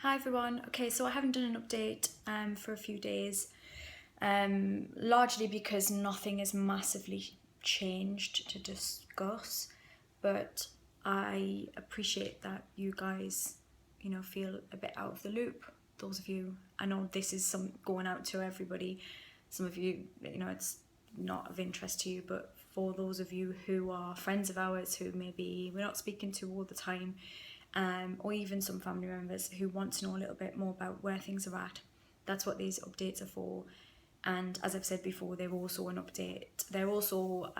Hi everyone. Okay, so I haven't done an update for a few days, largely because nothing has massively changed to discuss, but I appreciate that you guys, feel a bit out of the loop. Those of you, I know this is some going out to everybody. Some of you, it's not of interest to you, but for those of you who are friends of ours who maybe we're not speaking to all the time, or even some family members who want to know a little bit more about where things are at. That's what these updates are for. And as I've said before, they're also an update. They're also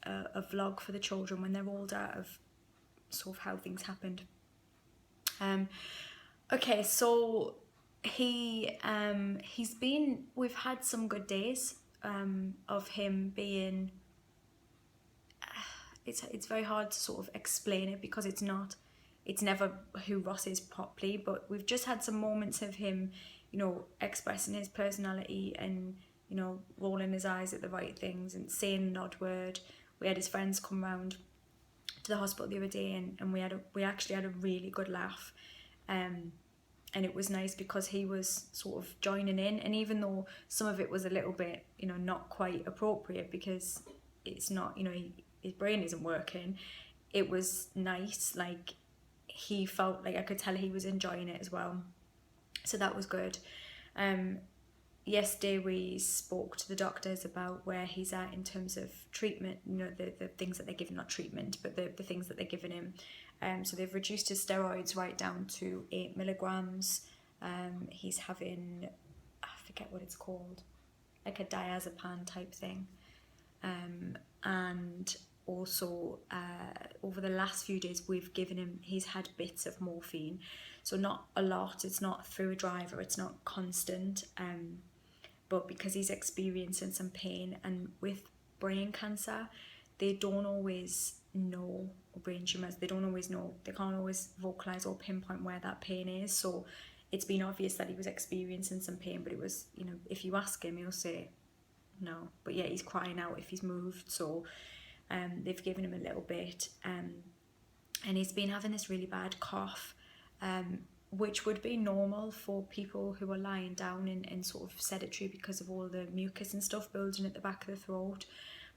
a vlog for the children when they're older of sort of how things happened. Okay, so we've had some good days of him being. It's very hard to sort of explain it because it's never who Ross is properly, but we've just had some moments of him, expressing his personality and, rolling his eyes at the right things and saying an odd word. We had his friends come round to the hospital the other day and we actually had a really good laugh. And it was nice because he was sort of joining in, and even though some of it was a little bit, not quite appropriate because it's not, his brain isn't working, it was nice. Like, he felt like I could tell he was enjoying it as well, so that was good. Yesterday we spoke to the doctors about where he's at in terms of treatment, the things that they're giving, not treatment, but the things that they're giving him. So they've reduced his steroids right down to 8 milligrams. He's having, I forget what it's called, like a diazepam type thing. And also over the last few days we've given him, he's had bits of morphine, so not a lot, it's not through a driver, it's not constant, but because he's experiencing some pain, and with brain cancer they don't always know, or brain tumours, they don't always know, they can't always vocalise or pinpoint where that pain is, so it's been obvious that he was experiencing some pain, but it was, if you ask him he'll say no, but yeah, he's crying out if he's moved, so they've given him a little bit, and he's been having this really bad cough, which would be normal for people who are lying down in sort of sedentary because of all the mucus and stuff building at the back of the throat.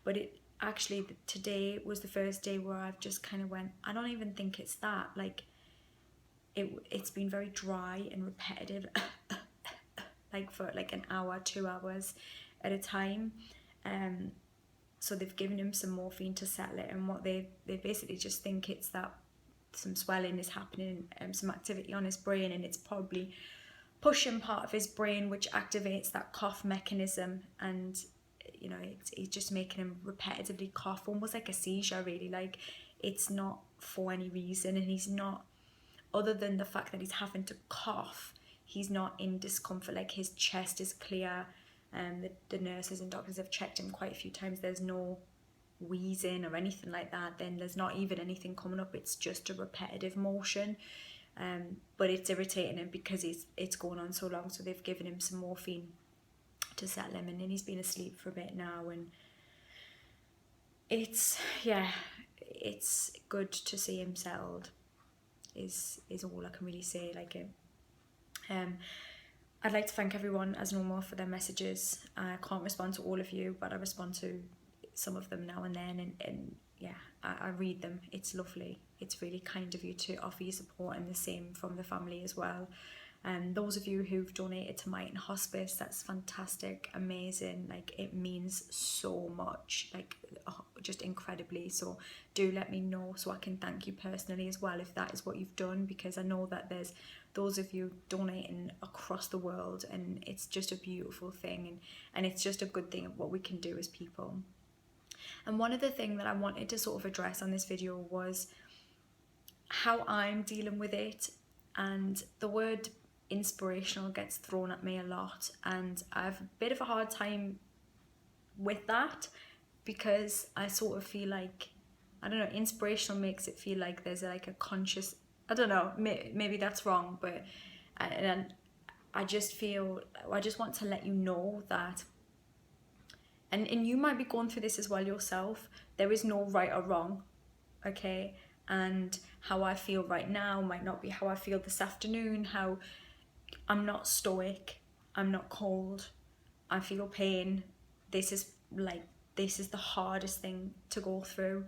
But it actually, today was the first day where I've just kind of went, I don't even think it's that, like it's been very dry and repetitive like for like an hour, 2 hours at a time. So they've given him some morphine to settle it, and what they basically just think it's that some swelling is happening, some activity on his brain, and it's probably pushing part of his brain which activates that cough mechanism, and it's just making him repetitively cough, almost like a seizure really, like it's not for any reason, and he's not, other than the fact that he's having to cough, he's not in discomfort, like his chest is clear. The nurses and doctors have checked him quite a few times, there's no wheezing or anything like that, then there's not even anything coming up, it's just a repetitive motion, but it's irritating him because it's going on so long, so they've given him some morphine to settle him, and then he's been asleep for a bit now, and it's good to see him settled is all I can really say. Like, I'd like to thank everyone as normal for their messages. I can't respond to all of you, but I respond to some of them now and then, and yeah, I read them. It's lovely. It's really kind of you to offer your support, and the same from the family as well. And those of you who've donated to Might and Hospice, that's fantastic, amazing, like it means so much, like just incredibly, so do let me know so I can thank you personally as well if that is what you've done, because I know that there's those of you donating across the world, and it's just a beautiful thing, and it's just a good thing of what we can do as people. And one of the things that I wanted to sort of address on this video was how I'm dealing with it, and the word inspirational gets thrown at me a lot, and I have a bit of a hard time with that because I sort of feel like, I don't know, inspirational makes it feel like there's like a conscious, I don't know, maybe that's wrong, but and I just feel, I just want to let you know that, and you might be going through this as well yourself, there is no right or wrong, okay? and how I feel right now might not be how I feel this afternoon. How I'm not stoic, I'm not cold, I feel pain. This is the hardest thing to go through.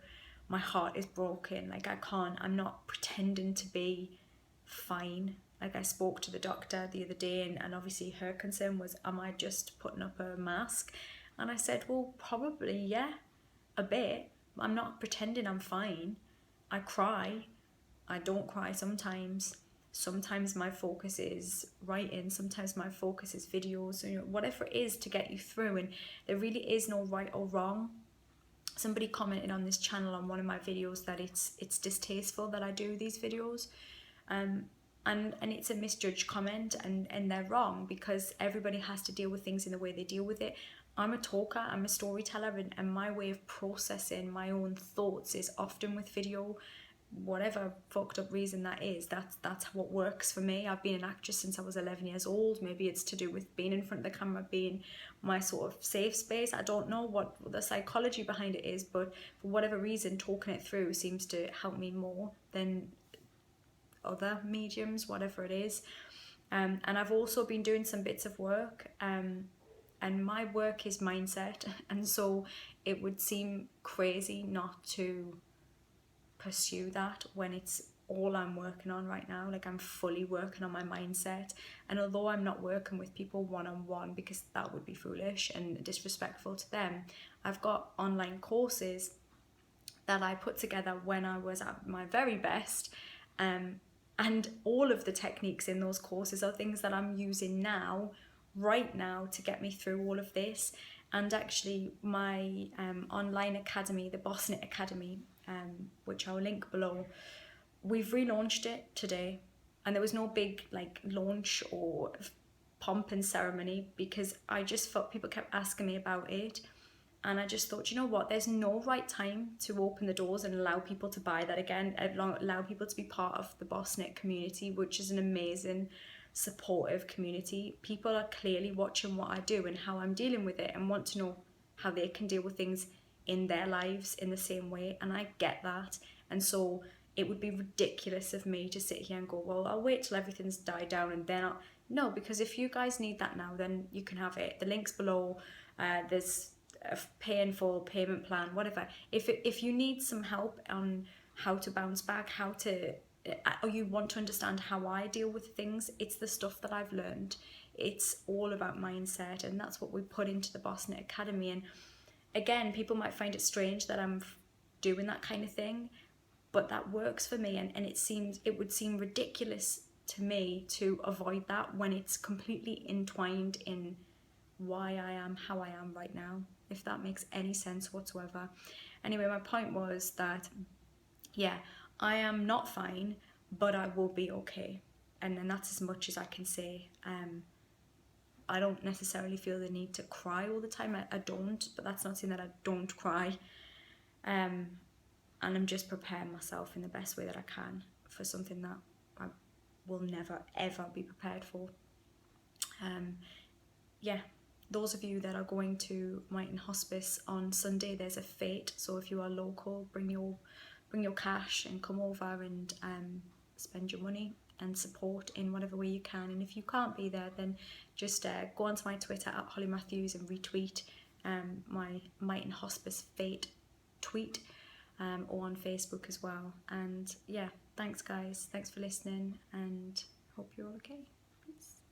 My heart is broken. Like, I'm not pretending to be fine. Like, I spoke to the doctor the other day, and obviously her concern was, am I just putting up a mask? And I said, well, probably, yeah, a bit. I'm not pretending I'm fine. I cry. I don't cry sometimes. Sometimes my focus is writing, sometimes my focus is videos, whatever it is to get you through. And there really is no right or wrong. Somebody commented on this channel on one of my videos that it's distasteful that I do these videos. And it's a misjudged comment, and they're wrong, because everybody has to deal with things in the way they deal with it. I'm a talker, I'm a storyteller, and my way of processing my own thoughts is often with video. Whatever fucked up reason that is, that's what works for me. I've been an actress since I was 11 years old. Maybe it's to do with being in front of the camera being my sort of safe space. I don't know what the psychology behind it is, but for whatever reason, talking it through seems to help me more than other mediums, whatever it is. And I've also been doing some bits of work, and my work is mindset, and so it would seem crazy not to pursue that when it's all I'm working on right now. Like, I'm fully working on my mindset, and although I'm not working with people one-on-one, because that would be foolish and disrespectful to them, I've got online courses that I put together when I was at my very best, and all of the techniques in those courses are things that I'm using now, right now, to get me through all of this. And actually, my online academy, the Boss Knit Academy, which I'll link below, we've relaunched it today, and there was no big launch or pomp and ceremony, because I just thought people kept asking me about it, and I just thought, you know what, there's no right time to open the doors and allow people to buy that again, allow people to be part of the Boss Knit community, which is an amazing, supportive community. People are clearly watching what I do and how I'm dealing with it, and want to know how they can deal with things in their lives in the same way, and I get that. And so it would be ridiculous of me to sit here and go, well, I'll wait till everything's died down and then no, because if you guys need that now, then you can have it. The link's below. There's a pay in full payment plan, whatever. If you need some help on how to bounce back, or you want to understand how I deal with things, it's the stuff that I've learned. It's all about mindset, and that's what we put into the Boss Knit Academy. And again, people might find it strange that I'm doing that kind of thing, but that works for me, and it would seem ridiculous to me to avoid that when it's completely entwined in why I am how I am right now, if that makes any sense whatsoever. Anyway, my point was that, yeah, I am not fine, but I will be okay, and that's as much as I can say. I don't necessarily feel the need to cry all the time. I don't, but that's not saying that I don't cry. And I'm just preparing myself in the best way that I can for something that I will never, ever be prepared for. Yeah, those of you that are going to Mighton Hospice on Sunday, there's a fete. So if you are local, bring your cash and come over and spend your money and support in whatever way you can. And if you can't be there, then just go onto my Twitter at Holly Matthews and retweet my Mighton Hospice fete tweet, or on Facebook as well. And yeah, thanks guys, thanks for listening, and hope you're all okay. Peace.